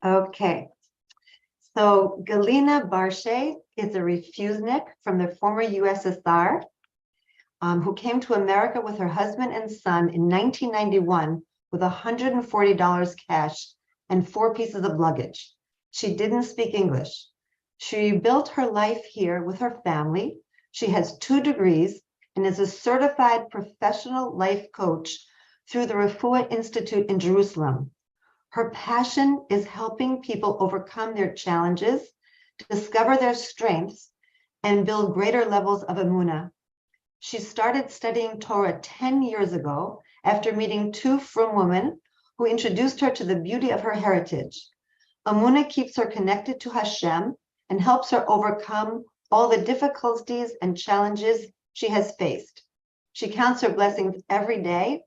Okay. So Galina Barshay is a Refusnik from the former USSR who came to America with her husband and son in 1991 with $140 cash and 4 pieces of luggage. She didn't speak English. She rebuilt her life here with her family. She has 2 degrees and is a certified professional life coach through the Refuah Institute in Jerusalem. Her passion is helping people overcome their challenges, discover their strengths, and build greater levels of emunah. She started studying Torah 10 years ago after meeting 2 frum women who introduced her to the beauty of her heritage. Emunah keeps her connected to Hashem and helps her overcome all the difficulties and challenges she has faced. She counts her blessings every day,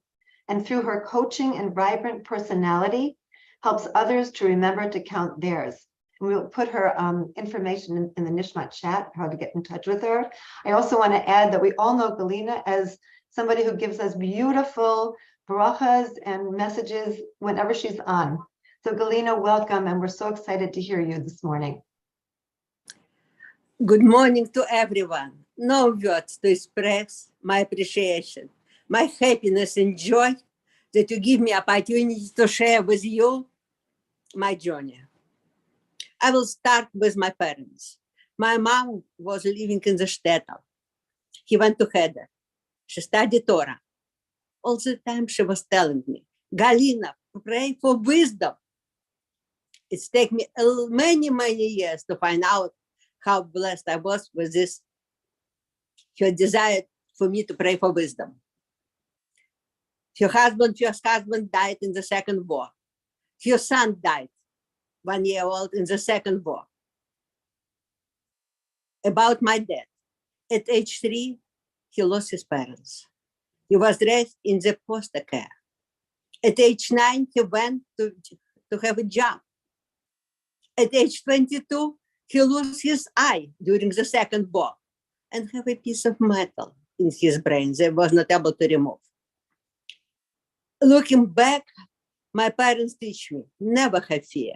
and through her coaching and vibrant personality, helps others to remember to count theirs. And we'll put her information in the Nishmat chat, how to get in touch with her. I also want to add that we all know Galina as somebody who gives us beautiful brachas and messages whenever she's on. So Galina, welcome, and we're so excited to hear you this morning. Good morning to everyone. No words to express my appreciation, my happiness and joy that you give me opportunity to share with you my journey. I will start with my parents. My mom was living in the shtetl. He went to Cheder. She studied Torah. All the time she was telling me, Galina, pray for wisdom. It's taken me many years to find out how blessed I was with this. Her desire for me to pray for wisdom. Her first husband died in the Second War. Her son died 1 year old in the Second War. About my dad, at age 3, he lost his parents. He was raised in the foster care. At age 9, he went to have a job. At age 22, he lost his eye during the Second War and have a piece of metal in his brain that was not able to remove. Looking back, my parents teach me, never have fear,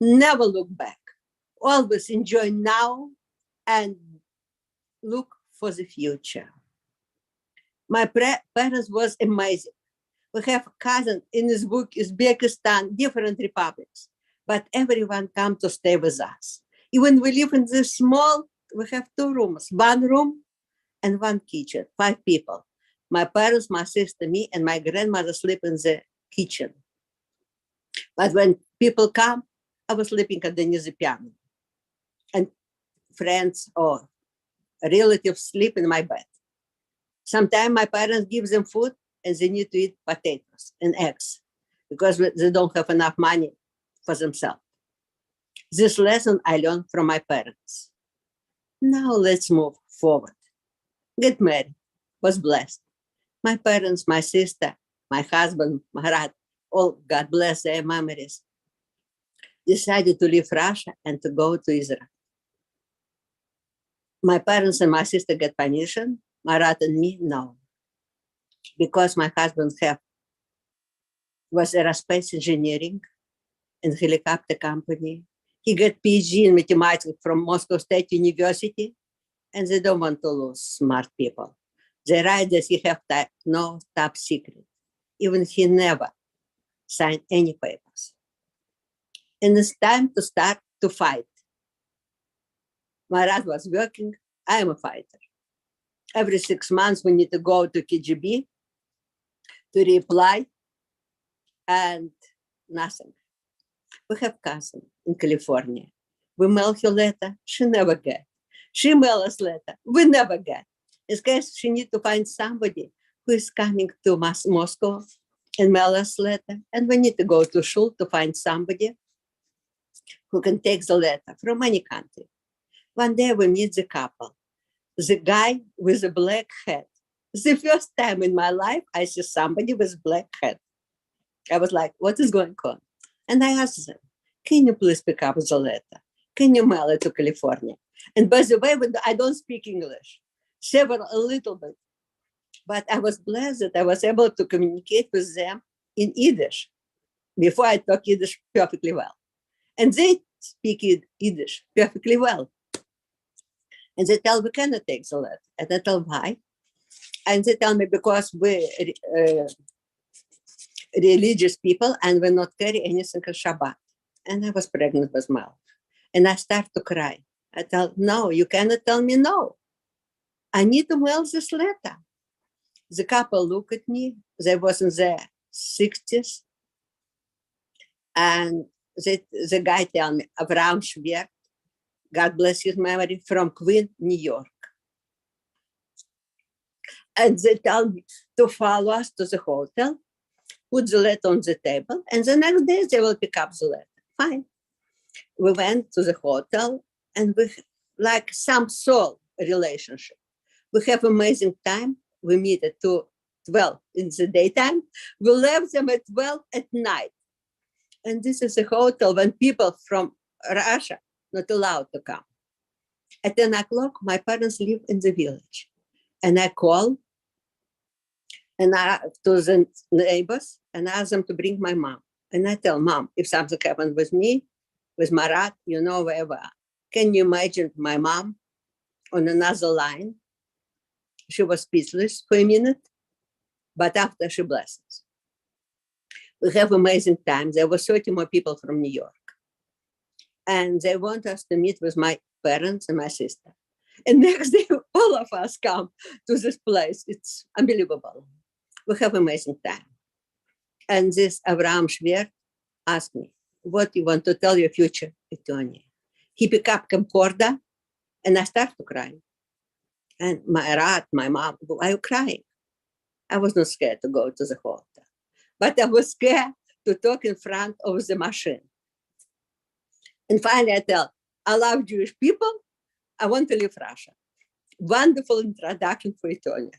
never look back, always enjoy now and look for the future. My parents was amazing. We have a cousin in his book, Uzbekistan, different republics, but everyone come to stay with us. Even we live in this small, we have 2 rooms, 1 room and 1 kitchen, 5 people. My parents, my sister, me, and my grandmother sleep in the kitchen. But when people come, I was sleeping underneath the piano. And friends or relatives sleep in my bed. Sometimes my parents give them food and they need to eat potatoes and eggs because they don't have enough money for themselves. This lesson I learned from my parents. Now let's move forward. Get married, was blessed. My parents, my sister, my husband, Maharat, all God bless their memories, decided to leave Russia and to go to Israel. My parents and my sister get permission, Maharat and me, no. Because my husband was aerospace engineering and helicopter company. He got PhD in mathematics from Moscow State University, and they don't want to lose smart people. They write that he have no top secret. Even he never signed any papers. And it's time to start to fight. Marat was working, I am a fighter. Every 6 months we need to go to KGB to reply, and nothing. We have cousin in California. We mail her letter, she never get. She mail us letter, we never get. In case she need to find somebody who is coming to Moscow and mail us letter, and we need to go to shul to find somebody who can take the letter from any country. One day we meet the couple, the guy with a black hat. The first time in my life I see somebody with black hat. I was like, what is going on? And I asked them, can you please pick up the letter? Can you mail it to California? And by the way, I don't speak English, a little bit. But I was blessed that I was able to communicate with them in Yiddish. Before I talk Yiddish perfectly well. And they speak Yiddish perfectly well. And they tell, we cannot take the letter. And I tell, why? And they tell me, because we're religious people and we not carry anything on Shabbat. And I was pregnant with Mal. And I start to cry. I tell, no, you cannot tell me no. I need to mail this letter. The couple look at me. They was in their 60s. And the guy tell me, Avraham Schwer, God bless his memory, from Queen, New York. And they tell me to follow us to the hotel, put the letter on the table, and the next day they will pick up the letter. Fine. We went to the hotel, and we like some soul relationship. We have amazing time. We meet at 12 in the daytime. We left them at 12 at night. And this is a hotel when people from Russia not allowed to come. At 10 o'clock, my parents live in the village. And I call and to the neighbors and ask them to bring my mom. And I tell Mom, if something happened with me, with Marat, you know where we are. Can you imagine my mom on another line? She was speechless for a minute, but after she blesses. We have amazing time. There were 30 more people from New York. And they want us to meet with my parents and my sister. And next day, all of us come to this place. It's unbelievable. We have amazing time. And this Avraham Schwer asked me, what you want to tell your future attorney? He picked up camcorder and I start to cry. And my mom, why are you crying? I was not scared to go to the hotel, but I was scared to talk in front of the machine. And finally I tell, I love Jewish people. I want to leave Russia. Wonderful introduction for Estonia.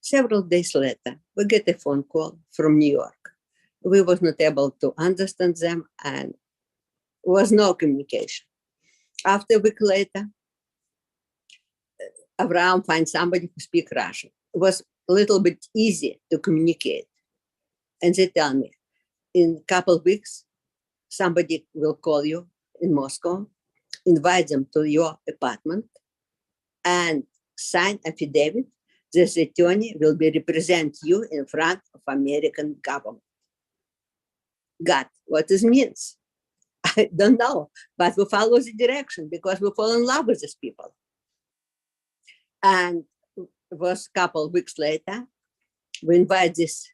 Several days later, we get a phone call from New York. We was not able to understand them and was no communication. After a week later, Avraham finds somebody who speaks Russian. It was a little bit easy to communicate. And they tell me, in a couple of weeks, somebody will call you in Moscow, invite them to your apartment, and sign affidavit. This attorney will be represent you in front of American government. God, what this means? I don't know, but we follow the direction because we fall in love with these people. And it was a couple of weeks later, we invite this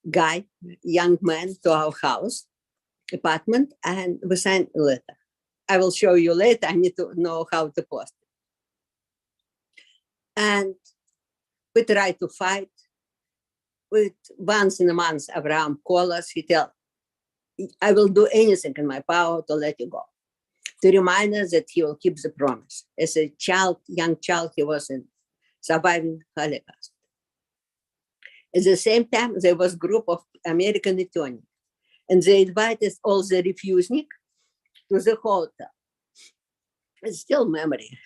guy, young man, to our house, apartment, and we sign a letter. I will show you later. I need to know how to post it. And we try to fight. With once in a month, Avraham calls us. He tells, I will do anything in my power to let you go. To remind us that he will keep the promise. As a child, young child, he was in surviving Holocaust. At the same time, there was a group of American attorneys, and they invited all the Refusnik to the hotel. It's still memory.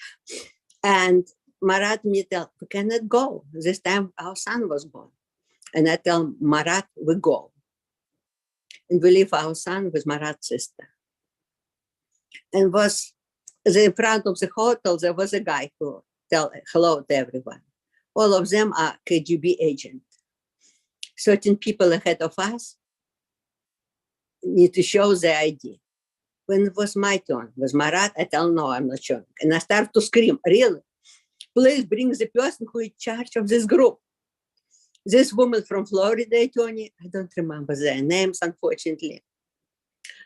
And Marat me tell, we cannot go. This time our son was born. And I tell Marat, we go. And we leave our son with Marat's sister. And was in front of the hotel, there was a guy who tell hello to everyone. All of them are KGB agents. Certain people ahead of us need to show their ID. When it was my turn, with Marat, I tell, no, I'm not showing. And I start to scream, really? Please bring the person who is in charge of this group. This woman from Florida, attorney, I don't remember their names, unfortunately,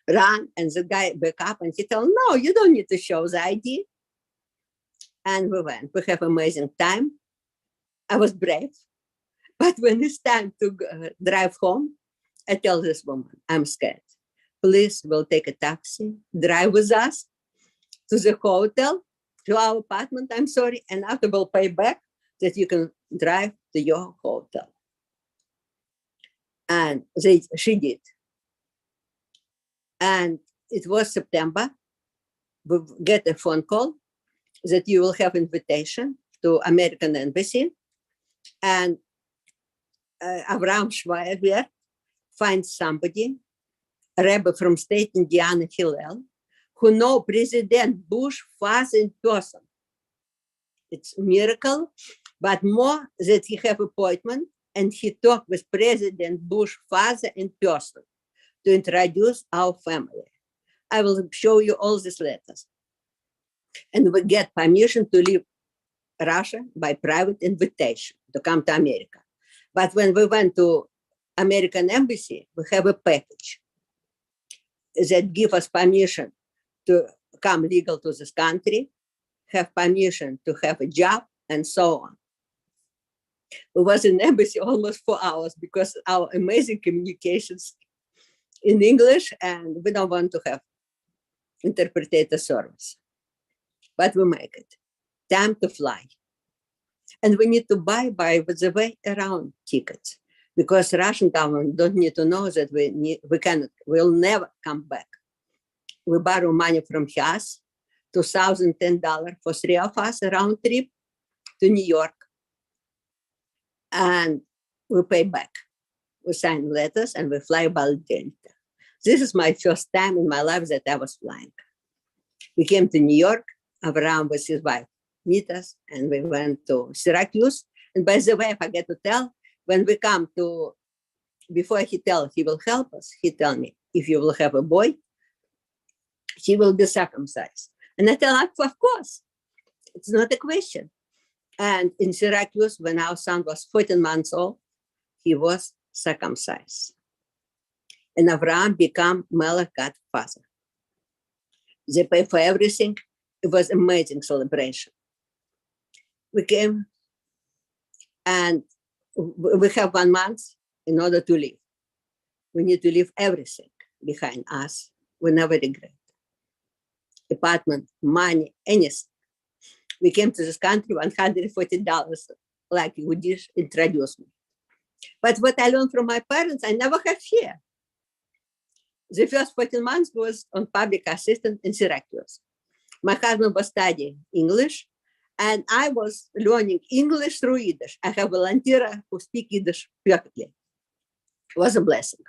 ran, and the guy back up, and he told, no, you don't need to show the ID. And we went. We have amazing time. I was brave. But when it's time to drive home, I tell this woman, I'm scared. Please, we'll take a taxi, drive with us to the hotel, to our apartment, I'm sorry, and after we'll pay back that you can drive to your hotel. And she did. And it was September. We get a phone call that you will have invitation to American Embassy. And Avraham Schwer finds somebody Rebbe from state Indiana, Hillel, who know President Bush father in person. It's a miracle, but more that he have appointment and he talked with President Bush father in person to introduce our family. I will show you all these letters. And we get permission to leave Russia by private invitation to come to America. But when we went to American embassy, we have a package that give us permission to come legal to this country, have permission to have a job, and so on. We was in embassy almost 4 hours because our amazing communications in English, and we don't want to have interpreter service. But we make it. Time to fly. And we need to buy with the way around tickets because Russian government don't need to know that we'll never come back. We borrow money from us, $2,010 for 3 of us, a round trip to New York. And we pay back. We sign letters and we fly by Delta. This is my first time in my life that I was flying. We came to New York. Abraham with his wife meet us, and we went to Syracuse. And by the way, I forget to tell, when we come to, before he will help us, he tell me, if you will have a boy, he will be circumcised. And I tell him, of course, it's not a question. And in Syracuse, when our son was 14 months old, he was circumcised. And Abraham became Melech godfather. They pay for everything. It was amazing celebration. We came and we have 1 month in order to leave. We need to leave everything behind us. We never regret. Apartment, money, anything. We came to this country, $140, like Yiddish introduced me. But what I learned from my parents, I never had here. The first 14 months was on public assistant in Syracuse. My husband was studying English, and I was learning English through Yiddish. I have a volunteer who speaks Yiddish perfectly. It was a blessing.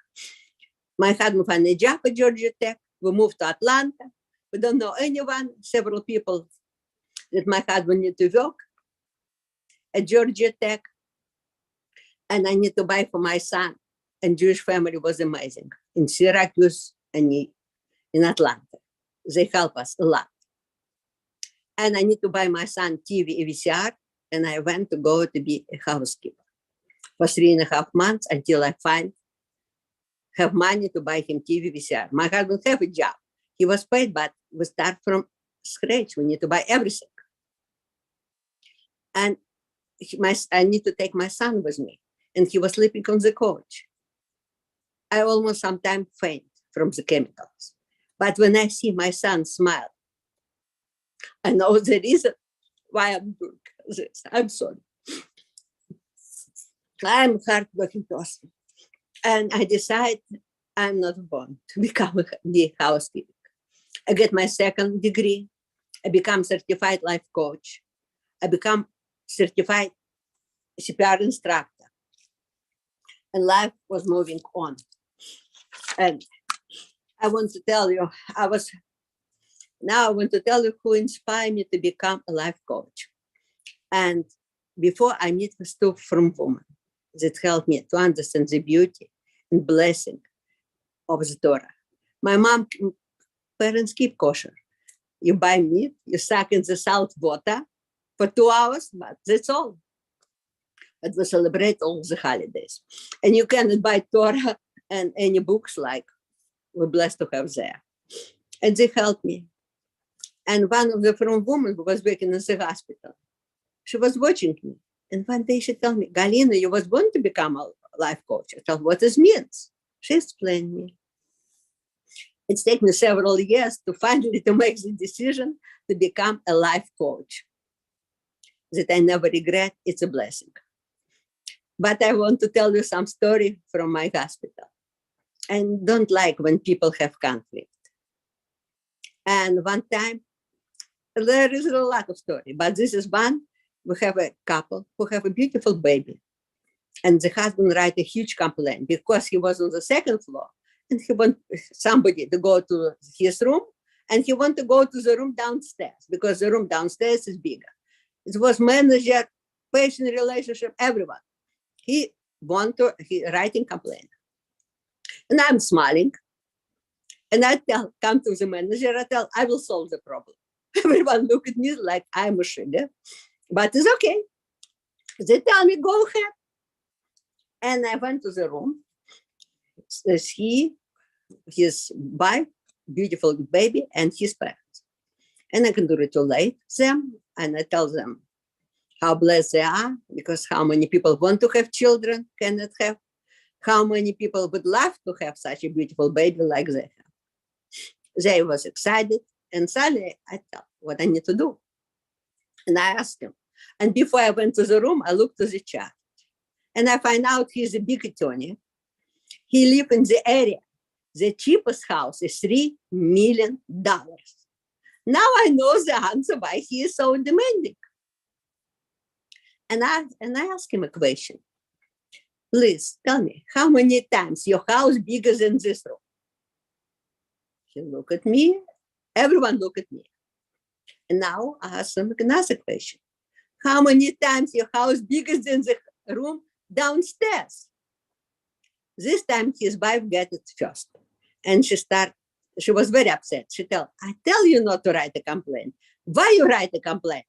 My husband found a job at Georgia Tech. We moved to Atlanta. We don't know anyone, several people that my husband need to work at Georgia Tech. And I need to buy for my son. And Jewish family was amazing in Syracuse and in Atlanta. They help us a lot. And I need to buy my son TV VCR, and I went to go to be a housekeeper for 3.5 months until I have money to buy him TV VCR. My husband have a job. He was paid, but we start from scratch. We need to buy everything. And I need to take my son with me, and he was sleeping on the couch. I almost sometimes faint from the chemicals. But when I see my son smile, I know the reason why I'm doing this. I'm sorry. I'm a hardworking person. And I decide I'm not born to become the housekeeper. I get my second degree. I become certified life coach. I become certified CPR instructor. And life was moving on. And I want to tell you, I want to tell you who inspired me to become a life coach. And before I meet with two from women that helped me to understand the beauty and blessing of the Torah. My parents keep kosher. You buy meat, you suck in the salt water for 2 hours, but that's all. But we celebrate all the holidays. And you cannot buy Torah and any books like we're blessed to have there. And they helped me. And one of the from women who was working in the hospital, she was watching me. And one day she told me, Galina, you was born to become a life coach. I told her, what this means? She explained me. It's taken me several years to finally to make the decision to become a life coach. That I never regret. It's a blessing. But I want to tell you some story from my hospital. And don't like when people have conflict. And one time, there is a lot of story, but this is one. We have a couple who have a beautiful baby. And the husband write a huge complaint because he was on the second floor and he want somebody to go to his room, and he want to go to the room downstairs because the room downstairs is bigger. It was manager, patient relationship, everyone. He writing complaint. And I'm smiling. And I come to the manager, I will solve the problem. Everyone look at me like I'm a sugar, but it's okay. They tell me, go ahead. And I went to the room. His wife, beautiful baby, and his parents. And I congratulate them, and I tell them how blessed they are, because how many people want to have children, cannot have. How many people would love to have such a beautiful baby like they have. They was excited, and suddenly I thought what I need to do. And I asked him. And before I went to the room, I looked to the chart. And I find out he's a big attorney. He lives in the area. The cheapest house is $3 million. Now I know the answer why he is so demanding. And I asked him a question. Please tell me, how many times your house bigger than this room? He looked at me. Everyone looked at me. And now I ask him another question. How many times your house bigger than the room downstairs? This time his wife got it first. And she was very upset. I tell you not to write a complaint. Why you write a complaint?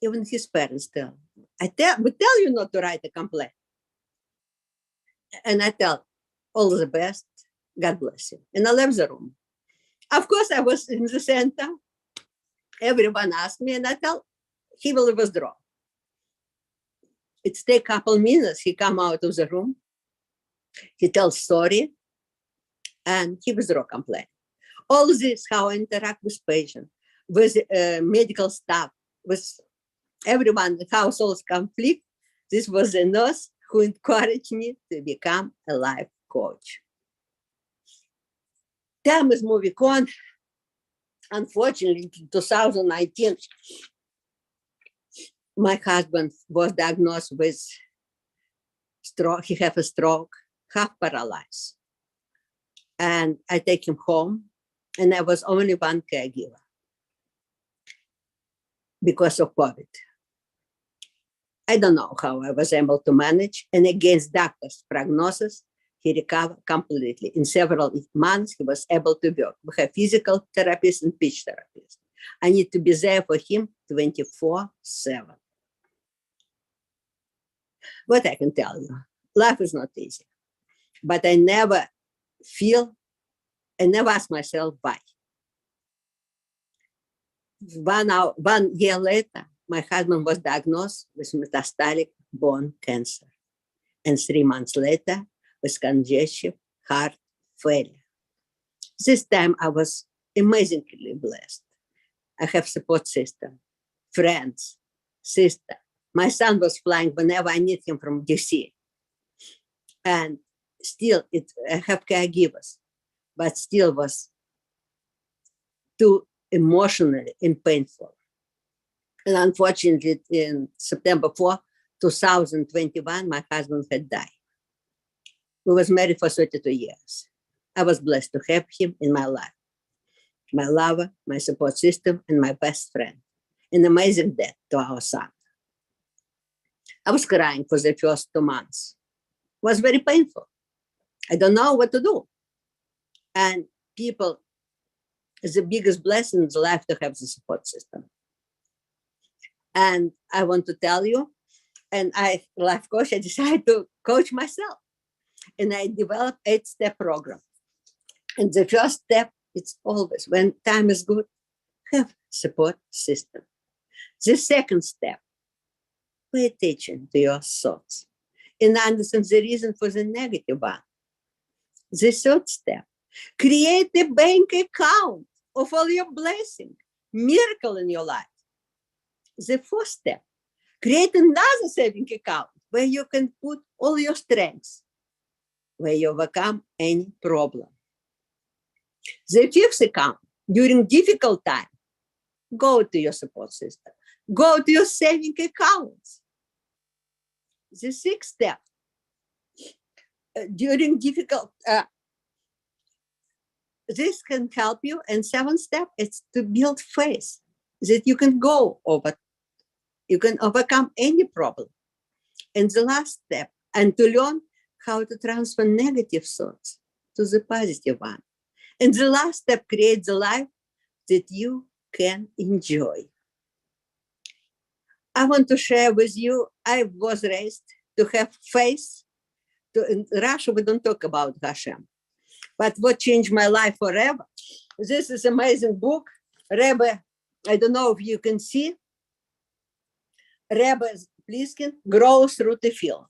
Even his parents tell. We tell you not to write a complaint. And I tell, all the best, God bless you. And I left the room. Of course, I was in the center. Everyone asked me, and I tell, he will withdraw. It takes a couple minutes. He come out of the room. He tells story, and he withdraw complaint. All this, how I interact with patient, with medical staff, with everyone, household conflict. This was a nurse who encouraged me to become a life coach. Time is moving on. Unfortunately, in 2019, my husband was diagnosed with stroke. He had a stroke, half paralyzed. And I take him home, and I was only one caregiver because of COVID. I don't know how I was able to manage, and against doctor's prognosis, he recovered completely. In several months, he was able to work. We have physical therapist and speech therapist. I need to be there for him 24/7. What I can tell you, life is not easy, but I never ask myself why. 1 year later, my husband was diagnosed with metastatic bone cancer. And 3 months later, with congestive heart failure. This time I was amazingly blessed. I have support system, friends, sister. My son was flying whenever I need him from DC. And still, I have caregivers, but still was too emotionally and painful. And unfortunately, in September 4, 2021, my husband had died. We was married for 32 years. I was blessed to have him in my life. My lover, my support system, and my best friend. An amazing dad to our son. I was crying for the first 2 months. It was very painful. I don't know what to do. And people, it's the biggest blessing in life to have the support system. And I want to tell you, and life coach, I decided to coach myself. And I developed 8-step program. And the first step, it's always, when time is good, have support system. The second step, pay attention to your thoughts and understand the reason for the negative one. The third step, create a bank account of all your blessings, miracle in your life. The fourth step, create another saving account where you can put all your strengths, where you overcome any problem. The fifth account, during difficult time, go to your support system. Go to your saving accounts. The sixth step, during difficult this can help you. And seventh step is to build faith that you can you can overcome any problem. And the last step, and to learn how to transfer negative thoughts to the positive one. And the last step, create the life that you can enjoy. I want to share with you, I was raised to have faith. In Russia, we don't talk about Hashem. But what changed my life forever? This is amazing book. Rebbe, I don't know if you can see. Rebbe Pliskin, Grow Through the Field.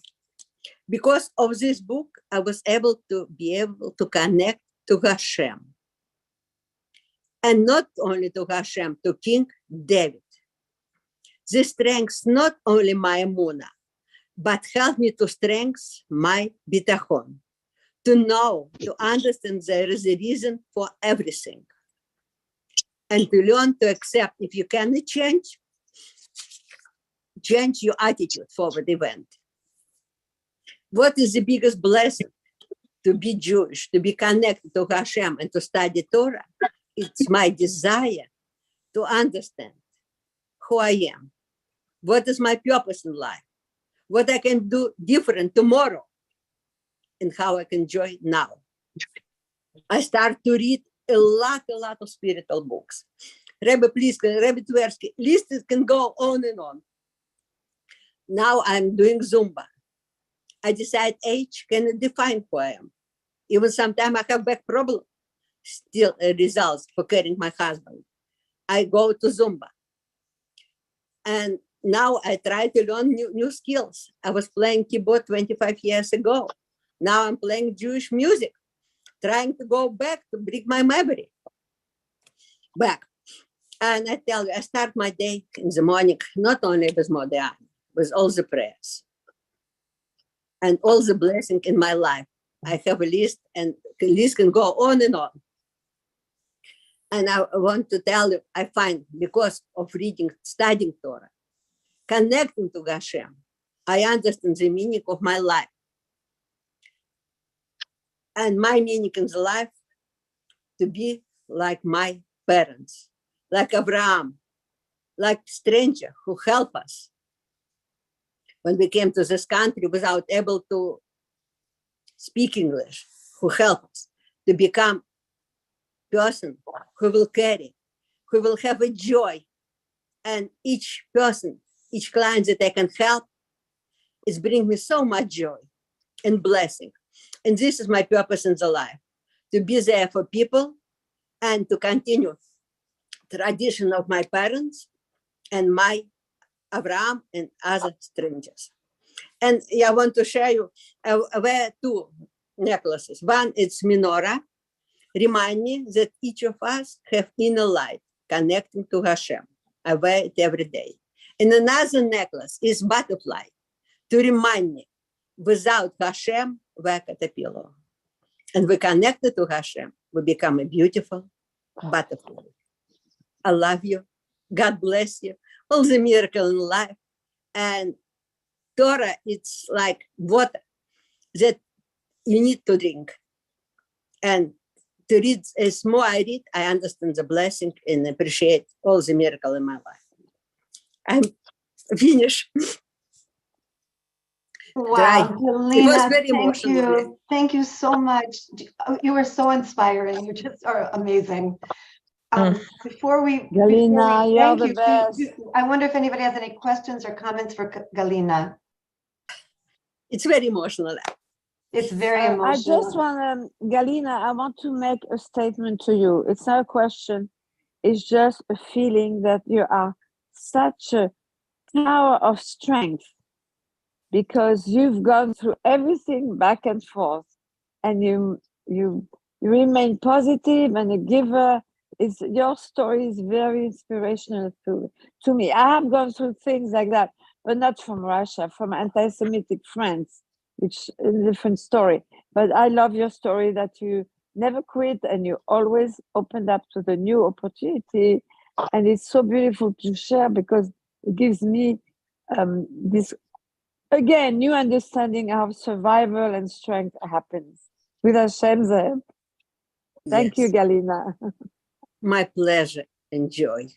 Because of this book, I was able to connect to Hashem. And not only to Hashem, to King David. This strengthens not only my emunah, but helped me to strengthen my bitachon. To know, to understand there is a reason for everything. And to learn to accept if you cannot change your attitude for the event. What is the biggest blessing? To be Jewish, to be connected to Hashem and to study Torah. It's my desire to understand who I am. What is my purpose in life? What I can do different tomorrow and how I can enjoy now. I start to read a lot of spiritual books. Rebbe Pliskin, Rebbe Tversky, list can go on and on. Now I'm doing Zumba. I decide age cannot define who I am. Even sometimes I have back problem, still results for carrying my husband. I go to Zumba. And now I try to learn new skills. I was playing keyboard 25 years ago. Now I'm playing Jewish music, trying to go back to bring my memory back. And I tell you, I start my day in the morning, not only with Modeh, with all the prayers and all the blessing in my life. I have a list, and the list can go on and on. And I want to tell you, I find because of reading, studying Torah, connecting to Hashem, I understand the meaning of my life. And my meaning in the life, to be like my parents, like Abraham, like stranger who help us. When we came to this country without able to speak English, who help us to become person who will carry, who will have a joy. And each person, each client that I can help is bringing me so much joy and blessing. And this is my purpose in the life, to be there for people and to continue tradition of my parents and my Abraham and other strangers. And I want to share you, I wear two necklaces. One, it's menorah, remind me that each of us have inner light connecting to Hashem. I wear it every day. And another necklace is butterfly, to remind me, without Hashem, we're caterpillar. And we connected to Hashem, we become a beautiful butterfly. I love you. God bless you. All the miracle in life. And Torah, it's like water that you need to drink. And to read, as more I read, I understand the blessing and appreciate all the miracle in my life. I'm finished. Wow, Galina, it was very emotional. Thank you so much. You were so inspiring. You just are amazing. Before we Galina, you're thank the you. best. I wonder if anybody has any questions or comments for Galina. It's very emotional. It's very emotional. I just want to, Galina, I want to make a statement to you. It's not a question. It's just a feeling that you are such a tower of strength because you've gone through everything back and forth, and you remain positive and a giver. Your story is very inspirational to me. I have gone through things like that, but not from Russia, from anti-Semitic friends, which is a different story. But I love your story that you never quit and you always opened up to the new opportunity. And it's so beautiful to share because it gives me this, again, new understanding how survival and strength happens with Hashem's help. Thank you, Yes. Galina. My pleasure and joy.